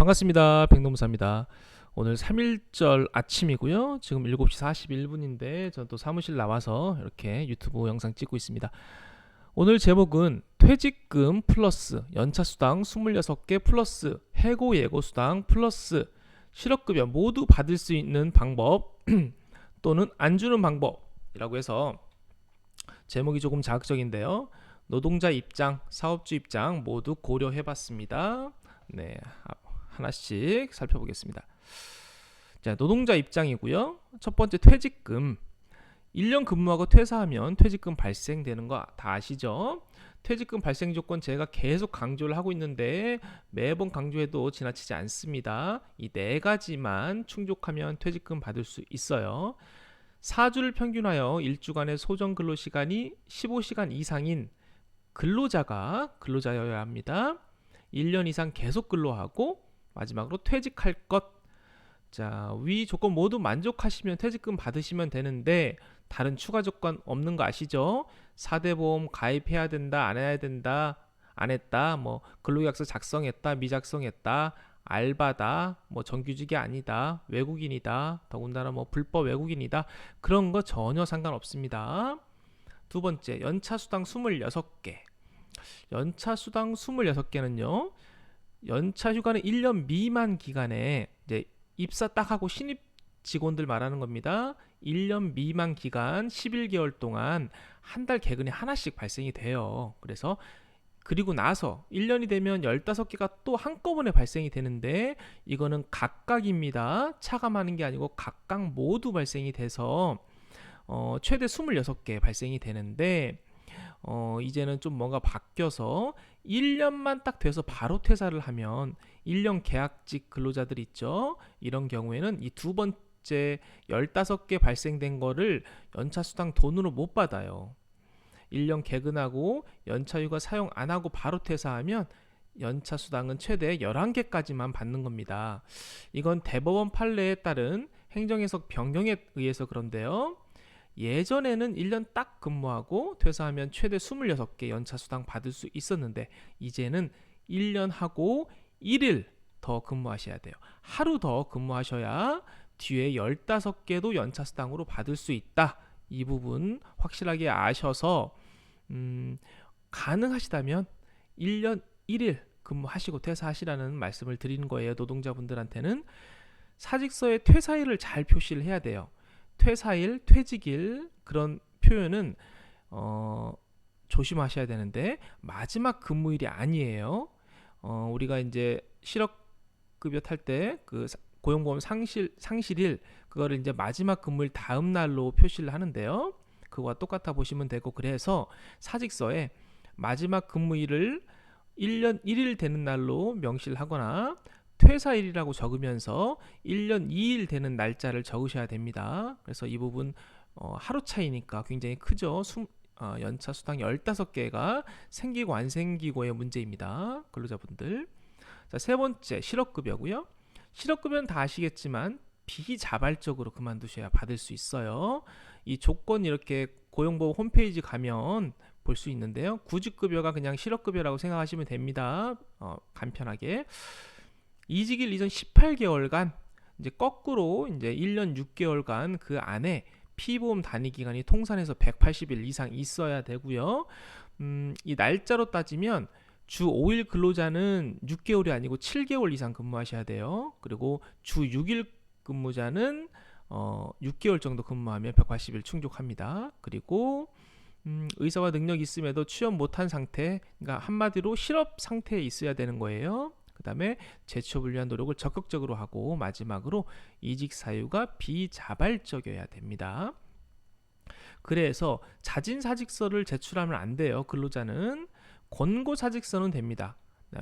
반갑습니다. 백노무사입니다. 오늘 3일절 아침이고요. 지금 7시 41분인데 저는 또 사무실 나와서 이렇게 유튜브 영상 찍고 있습니다. 오늘 제목은 퇴직금 플러스 연차수당 26개 플러스 해고 예고수당 플러스 실업급여 모두 받을 수 있는 방법 또는 안 주는 방법이라고 해서 제목이 조금 자극적인데요. 노동자 입장, 사업주 입장 모두 고려해봤습니다. 네, 하나씩 살펴보겠습니다. 자, 노동자 입장이고요. 첫 번째 퇴직금. 1년 근무하고 퇴사하면 퇴직금 발생되는 거 다 아시죠? 퇴직금 발생 조건 제가 계속 강조를 하고 있는데 매번 강조해도 지나치지 않습니다. 이 네 가지만 충족하면 퇴직금 받을 수 있어요. 4주를 평균하여 1주간의 소정 근로시간이 15시간 이상인 근로자여야 합니다. 1년 이상 계속 근로하고 마지막으로 퇴직할 것. 자, 위 조건 모두 만족하시면 퇴직금 받으시면 되는데 다른 추가 조건 없는 거 아시죠? 4대 보험 가입해야 된다, 안 해야 된다, 안 했다, 뭐 근로계약서 작성했다, 미작성했다, 알바다, 뭐 정규직이 아니다, 외국인이다, 더군다나 뭐 불법 외국인이다, 그런 거 전혀 상관없습니다. 두 번째, 연차수당 26개. 연차수당 26개는요. 연차휴가는 1년 미만 기간에 이제 입사 딱 하고 신입 직원들 말하는 겁니다. 1년 미만 기간 11개월 동안 한 달 개근이 하나씩 발생이 돼요. 그래서 그리고 나서 1년이 되면 15개가 또 한꺼번에 발생이 되는데 이거는 각각입니다. 차감하는 게 아니고 각각 모두 발생이 돼서 최대 26개 발생이 되는데 이제는 좀 뭔가 바뀌어서 1년만 딱 돼서 바로 퇴사를 하면 1년 계약직 근로자들 있죠. 이런 경우에는 이 두 번째 15개 발생된 거를 연차수당 돈으로 못 받아요. 1년 개근하고 연차휴가 사용 안 하고 바로 퇴사하면 연차수당은 최대 11개까지만 받는 겁니다. 이건 대법원 판례에 따른 행정해석 변경에 의해서 그런데요. 예전에는 1년 딱 근무하고 퇴사하면 최대 26개 연차수당 받을 수 있었는데 이제는 1년 하고 1일 더 근무하셔야 돼요. 하루 더 근무하셔야 뒤에 15개도 연차수당으로 받을 수 있다. 이 부분 확실하게 아셔서 가능하시다면 1년 1일 근무하시고 퇴사하시라는 말씀을 드리는 거예요. 노동자분들한테는 사직서에 퇴사일을 잘 표시를 해야 돼요. 퇴사일, 퇴직일 그런 표현은 조심하셔야 되는데 마지막 근무일이 아니에요. 우리가 이제 실업급여 탈 때 그 고용보험 상실일 그거를 이제 마지막 근무일 다음 날로 표시를 하는데요. 그거와 똑같아 보시면 되고 그래서 사직서에 마지막 근무일을 1년 1일 되는 날로 명시를 하거나 퇴사일이라고 적으면서 1년 2일 되는 날짜를 적으셔야 됩니다. 그래서 이 부분 하루 차이니까 굉장히 크죠. 연차수당 15개가 생기고 안 생기고의 문제입니다. 근로자분들. 자, 세 번째 실업급여고요. 실업급여는 다 아시겠지만 비자발적으로 그만두셔야 받을 수 있어요. 이 조건 이렇게 고용보험 홈페이지 가면 볼 수 있는데요. 구직급여가 그냥 실업급여라고 생각하시면 됩니다. 간편하게. 이직일 이전 18개월간 이제 거꾸로 이제 1년 6개월간 그 안에 피보험 단위 기간이 통산해서 180일 이상 있어야 되고요. 이 날짜로 따지면 주 5일 근로자는 6개월이 아니고 7개월 이상 근무하셔야 돼요. 그리고 주 6일 근무자는 6개월 정도 근무하면 180일 충족합니다. 그리고 의사와 능력이 있음에도 취업 못한 상태, 그러니까 한마디로 실업 상태에 있어야 되는 거예요. 그 다음에 재취업을 위한 노력을 적극적으로 하고 마지막으로 이직 사유가 비자발적이어야 됩니다. 그래서 자진사직서를 제출하면 안 돼요. 근로자는 권고사직서는 됩니다.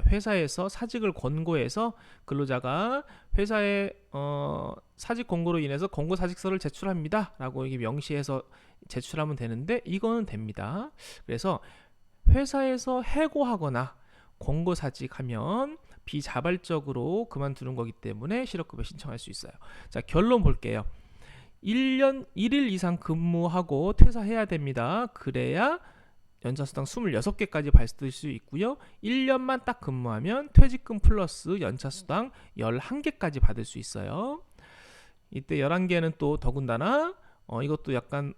회사에서 사직을 권고해서 근로자가 회사에 사직 권고로 인해서 권고사직서를 제출합니다 라고 이게 명시해서 제출하면 되는데 이거는 됩니다. 그래서 회사에서 해고하거나 권고사직하면 비자발적으로 그만두는 거기 때문에 실업급여 신청할 수 있어요. 자, 결론 볼게요. 1년 1일 이상 근무하고 퇴사해야 됩니다. 그래야 연차수당 26개까지 받을 수 있고요. 1년만 딱 근무하면 퇴직금 플러스 연차수당 11개까지 받을 수 있어요. 이때 11개는 또 더군다나 이것도 약간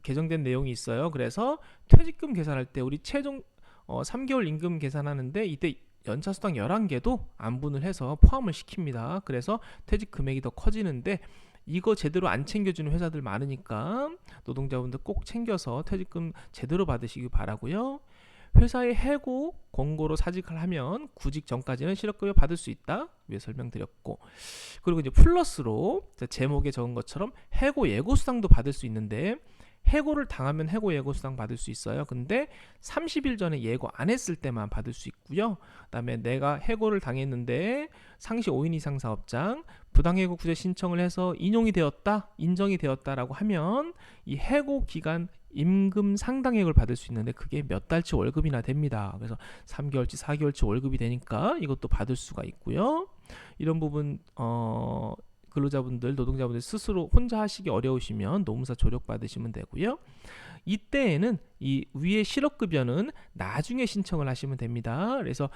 개정된 내용이 있어요. 그래서 퇴직금 계산할 때 우리 최종 3개월 임금 계산하는데 이때 연차수당 11개도 안분을 해서 포함을 시킵니다. 그래서 퇴직 금액이 더 커지는데 이거 제대로 안 챙겨주는 회사들 많으니까 노동자분들 꼭 챙겨서 퇴직금 제대로 받으시기 바라고요. 회사에 해고 권고로 사직을 하면 구직 전까지는 실업급여 받을 수 있다. 위에 설명드렸고, 그리고 이제 플러스로 제목에 적은 것처럼 해고 예고수당도 받을 수 있는데 해고를 당하면 해고 예고수당 받을 수 있어요. 근데 30일 전에 예고 안 했을 때만 받을 수 있고요. 그다음에 내가 해고를 당했는데 상시 5인 이상 사업장 부당해고 구제 신청을 해서 인용이 되었다, 인정이 되었다라고 하면 이 해고 기간 임금 상당액을 받을 수 있는데 그게 몇 달치 월급이나 됩니다. 그래서 3개월치, 4개월치 월급이 되니까 이것도 받을 수가 있고요. 이런 부분 근로자분들, 노동자분들 스스로 혼자 하시기 어려우시면 노무사 조력 받으시면 되고요. 이때에는 이 위에 실업급여는 나중에 신청을 하시면 됩니다. 그래서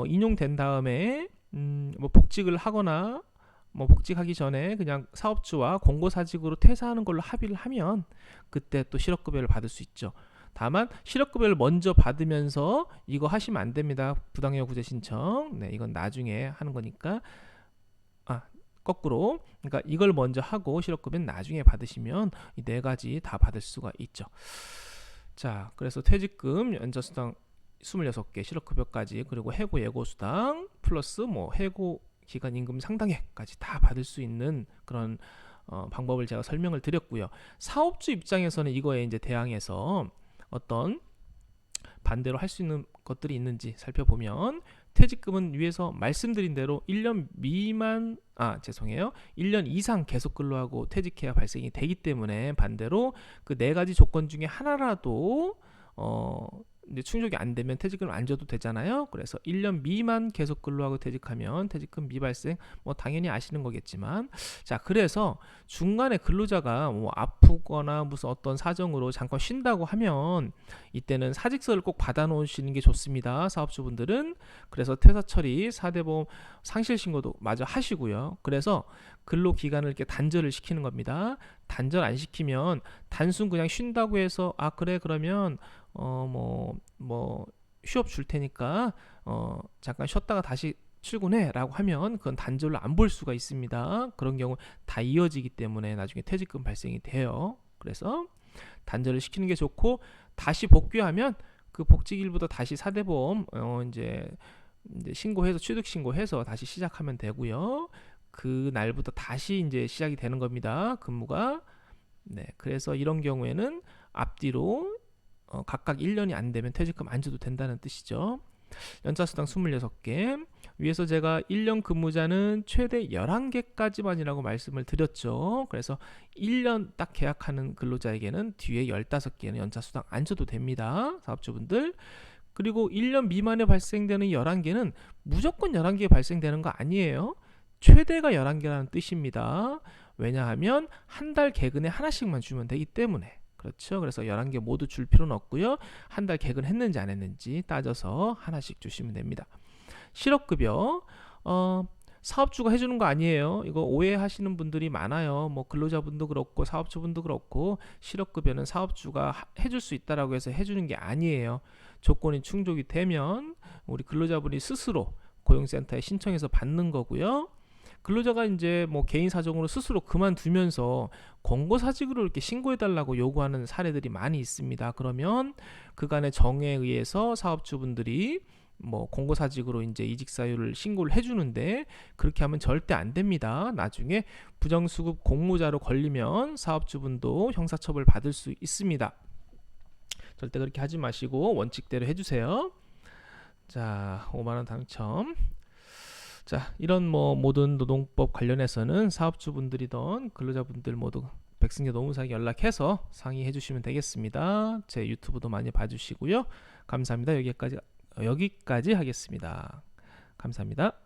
인용된 다음에 뭐 복직을 하거나 뭐 복직하기 전에 그냥 사업주와 권고사직으로 퇴사하는 걸로 합의를 하면 그때 또 실업급여를 받을 수 있죠. 다만 실업급여를 먼저 받으면서 이거 하시면 안 됩니다. 부당해고 구제 신청. 네, 이건 나중에 하는 거니까. 거꾸로, 그러니까 이걸 먼저 하고 실업급여는 나중에 받으시면 이 네 가지 다 받을 수가 있죠. 자, 그래서 퇴직금, 연차수당 26개, 실업급여까지, 그리고 해고 예고수당 플러스 뭐 해고 기간 임금 상당액까지 다 받을 수 있는 그런 방법을 제가 설명을 드렸고요. 사업주 입장에서는 이거에 이제 대항해서 어떤 반대로 할 수 있는 것들이 있는지 살펴보면, 퇴직금은 위에서 말씀드린 대로 1년 이상 계속 근로하고 퇴직해야 발생이 되기 때문에 반대로 그 네 가지 조건 중에 하나라도 이제 충족이 안 되면 퇴직금을 안 줘도 되잖아요. 그래서 1년 미만 계속 근로하고 퇴직하면 퇴직금 미발생, 뭐 당연히 아시는 거겠지만, 자, 그래서 중간에 근로자가 뭐 아프거나 무슨 어떤 사정으로 잠깐 쉰다고 하면 이때는 사직서를 꼭 받아 놓으시는 게 좋습니다. 사업주분들은. 그래서 퇴사 처리, 4대 보험 상실 신고도 마저 하시고요. 그래서 근로 기간을 이렇게 단절을 시키는 겁니다. 단절 안 시키면 단순 그냥 쉰다고 해서 그래 그러면 휴업 줄 테니까 잠깐 쉬었다가 다시 출근해라고 하면 그건 단절로 안 볼 수가 있습니다. 그런 경우 다 이어지기 때문에 나중에 퇴직금 발생이 돼요. 그래서 단절을 시키는 게 좋고, 다시 복귀하면 그 복직일부터 다시 4대 보험 이제 신고해서 취득 신고해서 다시 시작하면 되고요. 그 날부터 다시 이제 시작이 되는 겁니다. 근무가. 네, 그래서 이런 경우에는 앞뒤로 각각 1년이 안 되면 퇴직금 안 줘도 된다는 뜻이죠. 연차수당 26개. 위에서 제가 1년 근무자는 최대 11개까지만이라고 말씀을 드렸죠. 그래서 1년 딱 계약하는 근로자에게는 뒤에 15개는 연차수당 안 줘도 됩니다. 사업주분들. 그리고 1년 미만에 발생되는 11개는 무조건 11개 발생되는 거 아니에요. 최대가 11개라는 뜻입니다. 왜냐하면 한 달 개근에 하나씩만 주면 되기 때문에. 그렇죠. 그래서 11개 모두 줄 필요는 없고요. 한 달 개근했는지 안 했는지 따져서 하나씩 주시면 됩니다. 실업급여, 사업주가 해주는 거 아니에요. 이거 오해하시는 분들이 많아요. 뭐 근로자분도 그렇고 사업주분도 그렇고, 실업급여는 사업주가 해줄 수 있다라고 해서 해주는 게 아니에요. 조건이 충족이 되면 우리 근로자분이 스스로 고용센터에 신청해서 받는 거고요. 근로자가 이제 뭐 개인 사정으로 스스로 그만두면서 권고사직으로 이렇게 신고해달라고 요구하는 사례들이 많이 있습니다. 그러면 그간의 정에 의해서 사업주분들이 뭐 권고사직으로 이제 이직 사유를 신고를 해주는데, 그렇게 하면 절대 안 됩니다. 나중에 부정수급 공모자로 걸리면 사업주분도 형사처벌 받을 수 있습니다. 절대 그렇게 하지 마시고 원칙대로 해주세요. 자, 5만원 당첨. 자, 이런 뭐 모든 노동법 관련해서는 사업주분들이든 근로자분들 모두 백승재 노무사에게 연락해서 상의해 주시면 되겠습니다. 제 유튜브도 많이 봐주시고요. 감사합니다. 여기까지 하겠습니다. 감사합니다.